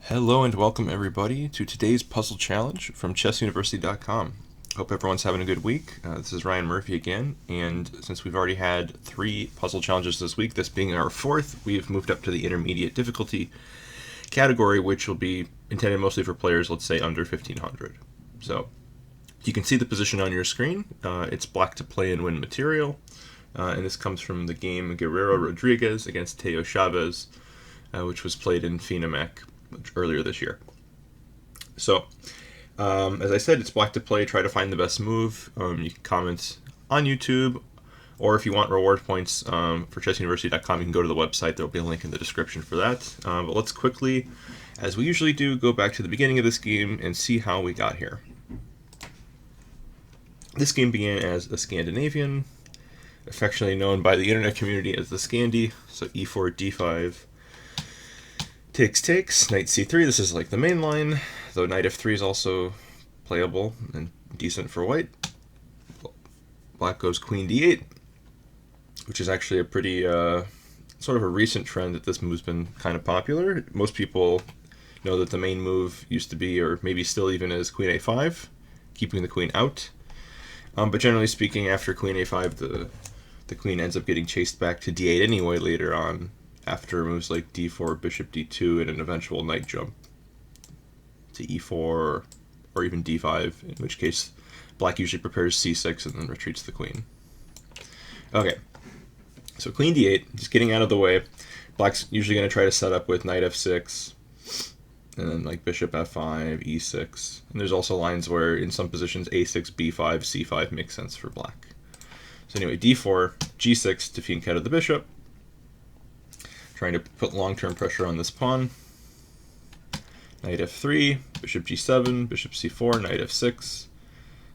Hello and welcome everybody to today's puzzle challenge from chessuniversity.com. Hope everyone's having a good week. This is Ryan Murphy again, and since we've already had 3 puzzle challenges this week, this being our 4th, we've moved up to the intermediate difficulty category, which will be intended mostly for players, let's say, under 1500. So you can see the position on your screen. It's black to play and win material, and this comes from the game Guerrero Rodriguez against Teo Chavez, which was played in FINA earlier this year. So, as I said, it's black to play. Try to find the best move. You can comment on YouTube, or if you want reward points for chessuniversity.com, you can go to the website. There will be a link in the description for that. But let's quickly, as we usually do, go back to the beginning of this game and see how we got here. This game began as a Scandinavian, affectionately known by the internet community as the Scandi. So e4, d5, takes, knight c3. This is like the main line, though knight f3 is also playable and decent for white. Black goes queen d8, which is actually a pretty sort of a recent trend that this move's been kind of popular. Most people know that the main move used to be, or maybe still even is, queen a5, keeping the queen out. But generally speaking, after queen a5, the queen ends up getting chased back to d8 anyway later on, after moves like d4, bishop d2, and an eventual knight jump to e4 or even d5, in which case black usually prepares c6 and then retreats the queen. Okay, so queen d8, just getting out of the way. Black's usually going to try to set up with knight f6, and then like bishop f5, e6. And there's also lines where in some positions a6, b5, c5 makes sense for black. So anyway, d4, g6 to fianchetto the bishop, trying to put long-term pressure on this pawn. Knight f3, bishop g7, bishop c4, knight f6.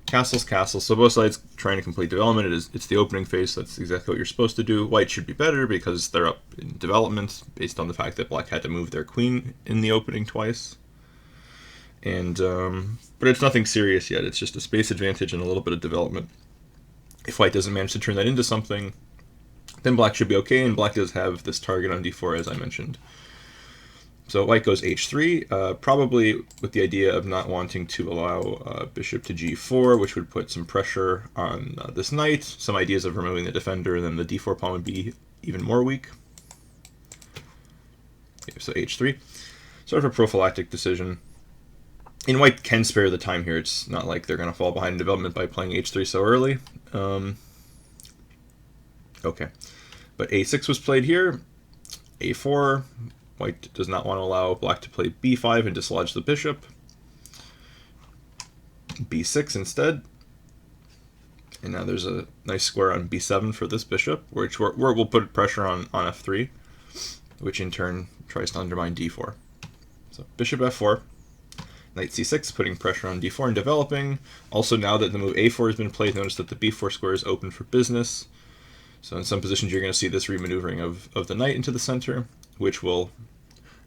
Castles. So both sides trying to complete development. It's the opening phase, so that's exactly what you're supposed to do. White should be better because they're up in development based on the fact that black had to move their queen in the opening twice. And but it's nothing serious yet. It's just a space advantage and a little bit of development. If white doesn't manage to turn that into something, then black should be okay, and black does have this target on d4, as I mentioned. So white goes h3, probably with the idea of not wanting to allow bishop to g4, which would put some pressure on this knight, some ideas of removing the defender, and then the d4 pawn would be even more weak. Okay, so h3, sort of a prophylactic decision. And white can spare the time here. It's not like they're going to fall behind in development by playing h3 so early. Okay, but a6 was played here, a4, white does not want to allow black to play b5 and dislodge the bishop, b6 instead, and now there's a nice square on b7 for this bishop, which we'll put pressure on f3, which in turn tries to undermine d4. So bishop f4, knight c6, putting pressure on d4 and developing. Also, now that the move a4 has been played, notice that the b4 square is open for business. So in some positions, you're going to see this remaneuvering of the knight into the center, which will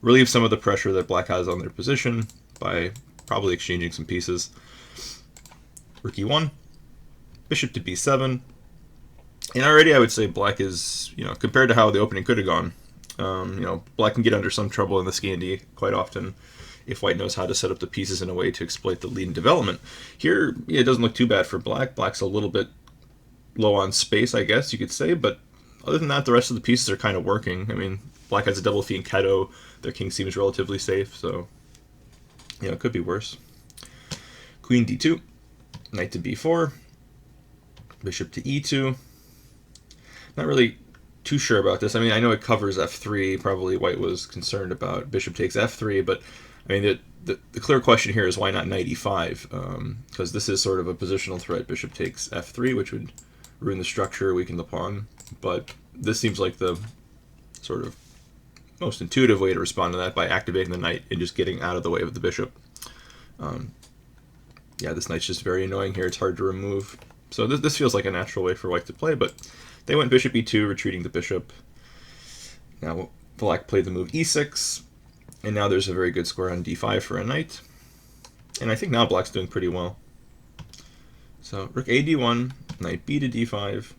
relieve some of the pressure that black has on their position by probably exchanging some pieces. Rook e1, bishop to b7. And already I would say black is, compared to how the opening could have gone, black can get under some trouble in the Scandi quite often if white knows how to set up the pieces in a way to exploit the lead in development. Here, it doesn't look too bad for black. Black's a little bit low on space, I guess you could say, but other than that, the rest of the pieces are kind of working. I mean, black has a double fianchetto, their king seems relatively safe, so it could be worse. Queen d2, knight to b4, bishop to e2. Not really too sure about this. I mean, I know it covers f3, probably white was concerned about bishop takes f3, but I mean, the clear question here is why not knight e5, because this is sort of a positional threat. Bishop takes f3, which would ruin the structure, weaken the pawn, but this seems like the sort of most intuitive way to respond to that by activating the knight and just getting out of the way of the bishop. Yeah, this knight's just very annoying here. It's hard to remove. So this feels like a natural way for white to play, but they went bishop e2, retreating the bishop. Now black played the move e6, and now there's a very good square on d5 for a knight. And I think now black's doing pretty well. So rook a d1, knight b to d5.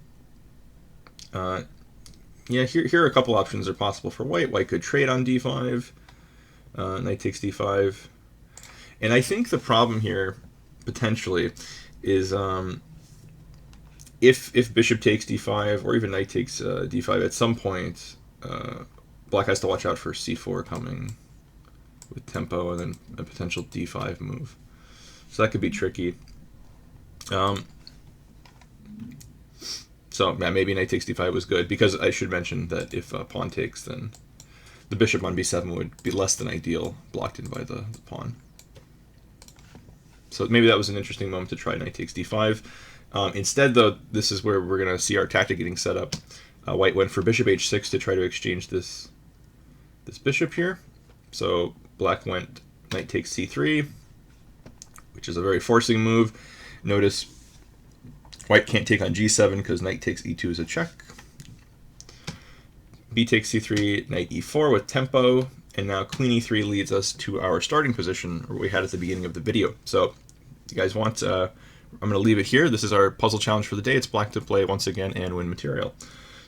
Yeah, here are a couple options that are possible for white. White could trade on d5, Knight takes d5. And I think the problem here, potentially, is if bishop takes d5, or even knight takes d5, at some point, black has to watch out for c4 coming with tempo, and then a potential d5 move. So that could be tricky. So yeah, maybe knight takes d5 was good, because I should mention that if pawn takes, then the bishop on b7 would be less than ideal, blocked in by the pawn. So maybe that was an interesting moment to try knight takes d5. Instead, though, this is where we're going to see our tactic getting set up. White went for bishop h6 to try to exchange this bishop here. So black went knight takes c3, which is a very forcing move. Notice white can't take on g7 because knight takes e2 is a check. B takes c3, knight e4 with tempo, and now queen e3 leads us to our starting position, where we had at the beginning of the video. So you guys want, I'm going to leave it here. This is our puzzle challenge for the day. It's black to play once again and win material.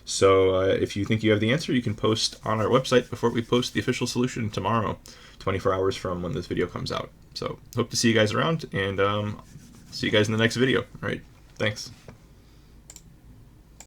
So if you think you have the answer, you can post on our website before we post the official solution tomorrow, 24 hours from when this video comes out. So hope to see you guys around, and see you guys in the next video. All right, thanks.